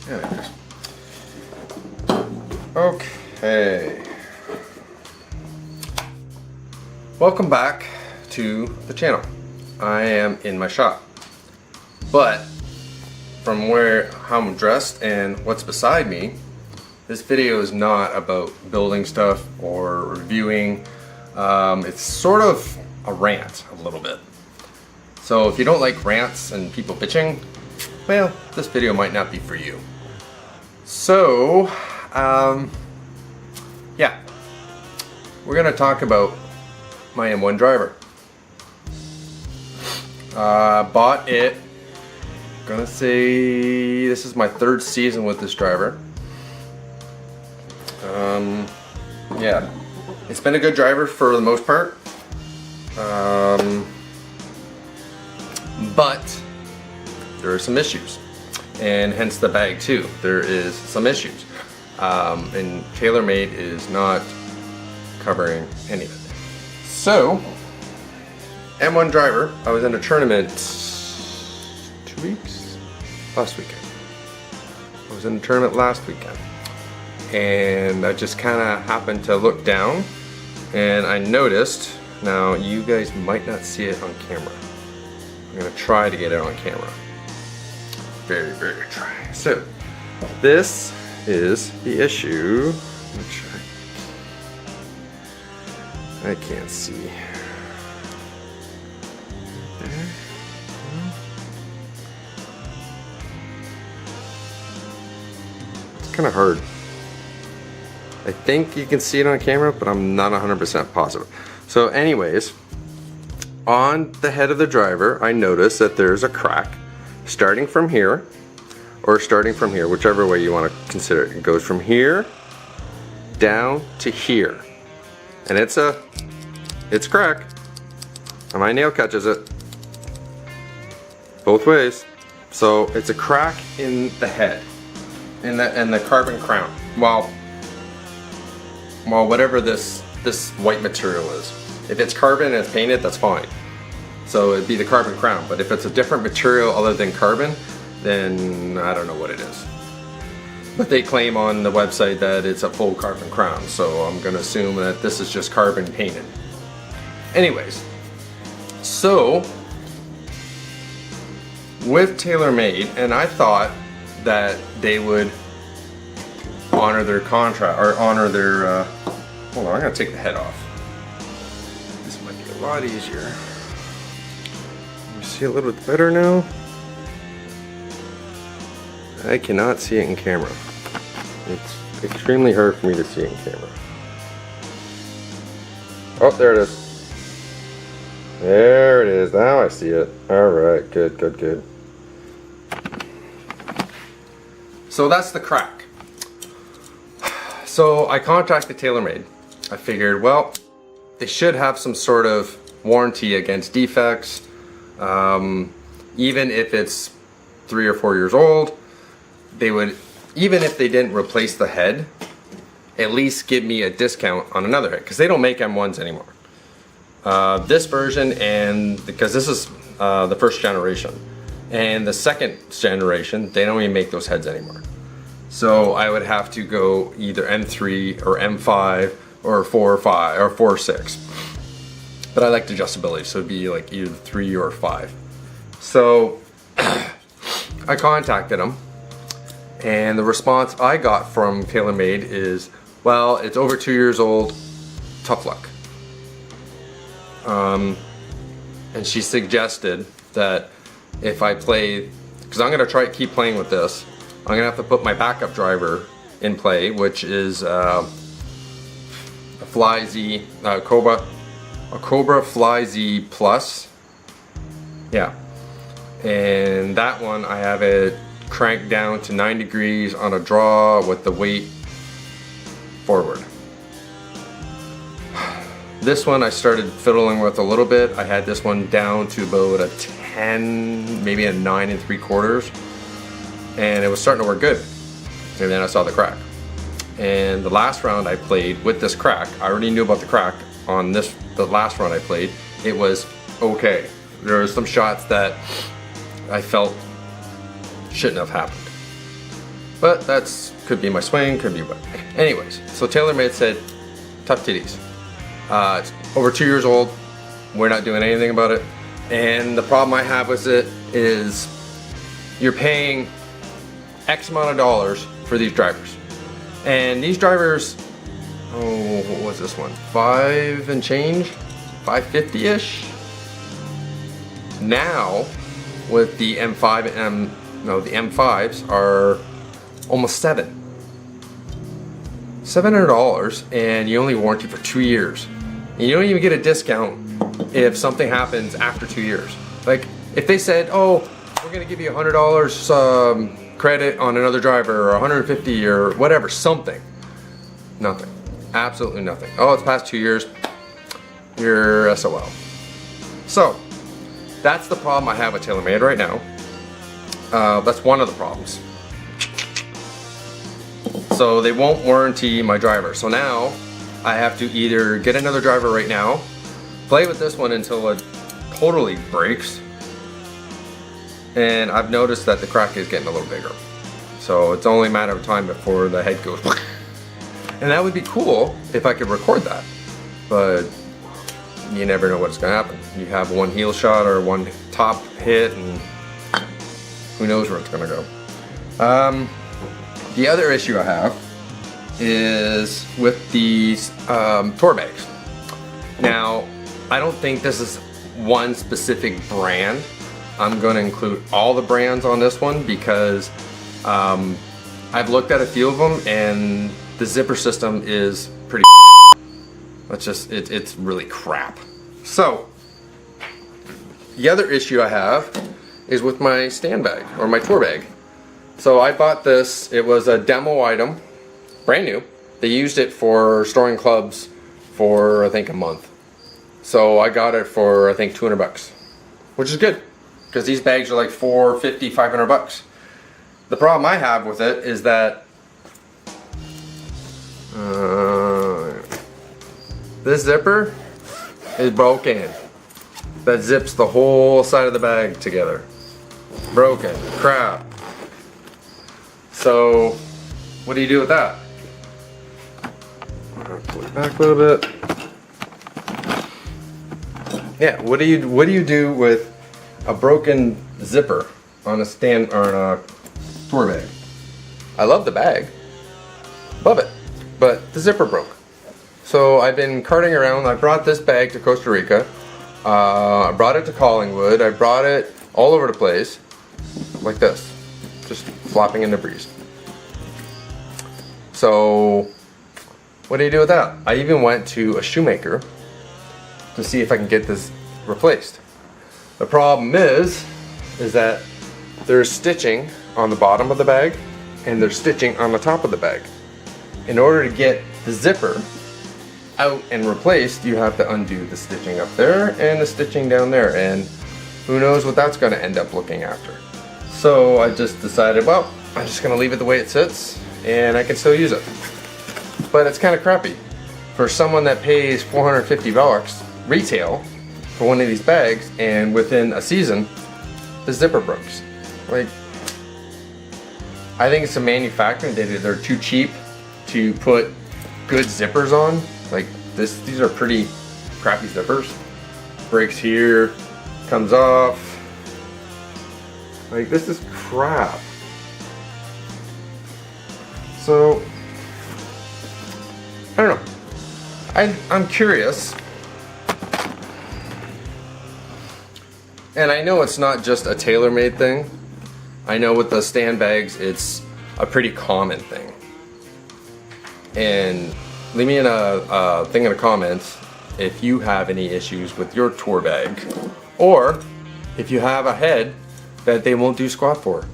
Anyways. Okay. Welcome back to the channel. I am in my shop, but from how I'm dressed and what's beside me, this video is not about building stuff or reviewing. It's sort of a rant a little bit. So if you don't like rants and people bitching, well, this video might not be for you. So, yeah, we're gonna talk about my M1 driver. Bought it, gonna say this is my third season with this driver. Yeah, it's been a good driver for the most part. But there are some issues, and hence the bag too. There is some issues, and TaylorMade is not covering any of it. So, M1 driver, I was in a tournament 2 weeks? Last weekend. I was in a tournament last weekend, and I just kind of happened to look down, and I noticed, now you guys might not see it on camera. I'm gonna try to get it on camera. Very try. So, this is the issue, which I can't see. There. It's kind of hard. I think you can see it on camera, but I'm not 100% positive. So anyways, on the head of the driver, I noticed that there's a crack starting from here, or starting from here, whichever way you want to consider it. It goes from here down to here, and it's a crack, and my nail catches it both ways. So it's a crack in the head, in the carbon crown. Well, whatever this white material is. If it's carbon and it's painted, that's fine. So it'd be the carbon crown. But if it's a different material other than carbon, then I don't know what it is. But they claim on the website that it's a full carbon crown, so I'm gonna assume that this is just carbon painted. Anyways, so with TaylorMade, and I thought that they would honor their contract, or honor their, hold on, I'm gonna take the head off. This might be a lot easier. You see a little bit better now? I cannot see it in camera. It's extremely hard for me to see it in camera. Oh, there it is. There it is, now I see it. Alright, good. So that's the crack. So I contacted TaylorMade. I figured, well, they should have some sort of warranty against defects. Even if it's 3 or 4 years old, they would, even if they didn't replace the head, at least give me a discount on another head, because they don't make M1s anymore. This version, and because this is the first generation, and the second generation, they don't even make those heads anymore. So I would have to go either M3 or M5 or 4 or 5 or 4 or 6. But I liked adjustability, so it'd be like either 3 or 5. So I contacted them, and the response I got from TaylorMade is, well, it's over 2 years old, tough luck. And she suggested that if I play, because I'm gonna keep playing with this, I'm gonna have to put my backup driver in play, which is a Cobra Fly Z Plus. Yeah, and that one I have it cranked down to 9 degrees on a draw with the weight forward. This one I started fiddling with a little bit. I had this one down to about a 10, maybe a 9 3/4, and it was starting to work good. And then I saw the crack. And the last round I played with this crack, I already knew about the crack on the last round I played. It was okay. There were some shots that I felt shouldn't have happened. But that's could be my swing, could be what. Anyways, so TaylorMade said, tough titties. It's over 2 years old. We're not doing anything about it. And the problem I have with it is you're paying X amount of dollars for these drivers. And these drivers, oh, what was this one? 5 and change? 550-ish? Now, with the M5 and the M5s are almost $700, and you only warranty for 2 years. And you don't even get a discount if something happens after 2 years. Like, if they said, oh, we're gonna give you $100 credit on another driver, or $150 or whatever, something. Nothing. Absolutely nothing. Oh, it's past 2 years. You're SOL. So, that's the problem I have with TaylorMade right now. That's one of the problems. So they won't warranty my driver. So now I have to either get another driver right now, play with this one until it totally breaks. And I've noticed that the crack is getting a little bigger. So it's only a matter of time before the head goes. And that would be cool if I could record that. But you never know what's gonna happen. You have one heel shot or one top hit, and who knows where it's gonna go. The other issue I have is with these tour bags. Now, I don't think this is one specific brand. I'm gonna include all the brands on this one because I've looked at a few of them and the zipper system is pretty it's really crap. So, the other issue I have is with my stand bag or my tour bag. So I bought this, it was a demo item, brand new. They used it for storing clubs for I think a month. So I got it for I think 200 bucks, which is good because these bags are like 450, 500 bucks. The problem I have with it is that this zipper is broken. That zips the whole side of the bag together. Broken, crap. So, what do you do with that? Pull it back a little bit. Yeah, what do you do with a broken zipper on a stand or on a tour bag? I love the bag, love it, but the zipper broke. So I've been carting around. I brought this bag to Costa Rica. I brought it to Collingwood. I brought it all over the place, like this, just flopping in the breeze. So, what do you do with that? I even went to a shoemaker to see if I can get this replaced. The problem is that there's stitching on the bottom of the bag and there's stitching on the top of the bag. In order to get the zipper out and replaced, you have to undo the stitching up there and the stitching down there, and who knows what that's going to end up looking after. So I just decided, well, I'm just going to leave it the way it sits and I can still use it. But it's kind of crappy for someone that pays 450 bucks retail for one of these bags, and within a season the zipper breaks. Like, I think it's a manufacturing, they're too cheap to put good zippers on. Like this, these are pretty crappy zippers. Breaks here, comes off. Like, this is crap. So, I don't know. I'm curious. And I know it's not just a TaylorMade thing. I know with the stand bags, it's a pretty common thing. And leave me in a thing in the comments if you have any issues with your tour bag, or if you have a head that they won't do squat for.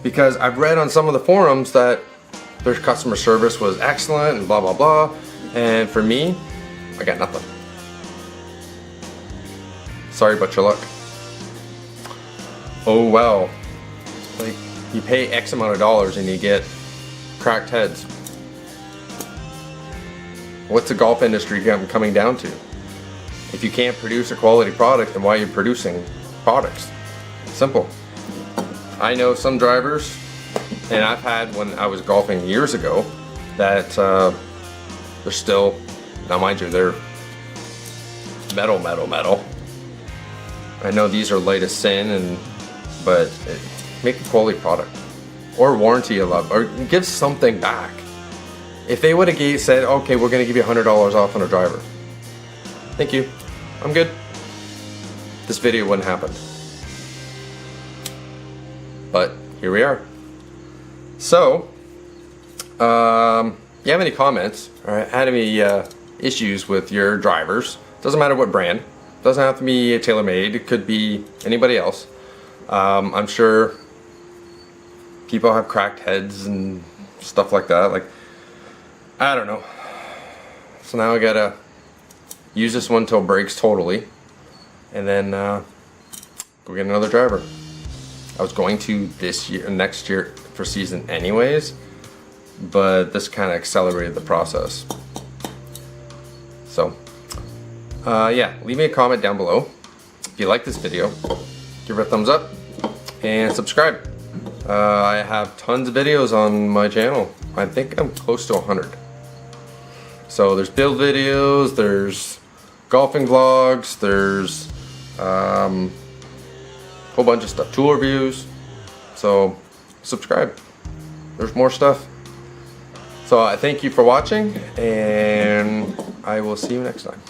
Because I've read on some of the forums that their customer service was excellent and blah blah blah, and for me, I got nothing. Sorry about your luck. Oh well. Like, you pay X amount of dollars and you get cracked heads. What's the golf industry coming down to? If you can't produce a quality product, then why are you producing products? Simple. I know some drivers And I've had when I was golfing years ago that they're still, now mind you, they're metal. I know these are light as sin, but make a quality product or warranty a lot, or give something back. If they would have said, okay, we're going to give you $100 off on a driver, thank you, I'm good, this video wouldn't happen. But here we are. So, you have any comments or had any issues with your drivers? Doesn't matter what brand. Doesn't have to be TaylorMade. It could be anybody else. I'm sure people have cracked heads and stuff like that. Like, I don't know. So now I gotta use this one till it breaks totally, and then go get another driver. I was going to next year for season anyways, but this kind of accelerated the process. So yeah, leave me a comment down below if you like this video. Give it a thumbs up and subscribe. I have tons of videos on my channel. I think I'm close to 100. So there's build videos, there's golfing vlogs, there's a whole bunch of stuff, tool reviews. So subscribe, there's more stuff. So I thank you for watching, and I will see you next time.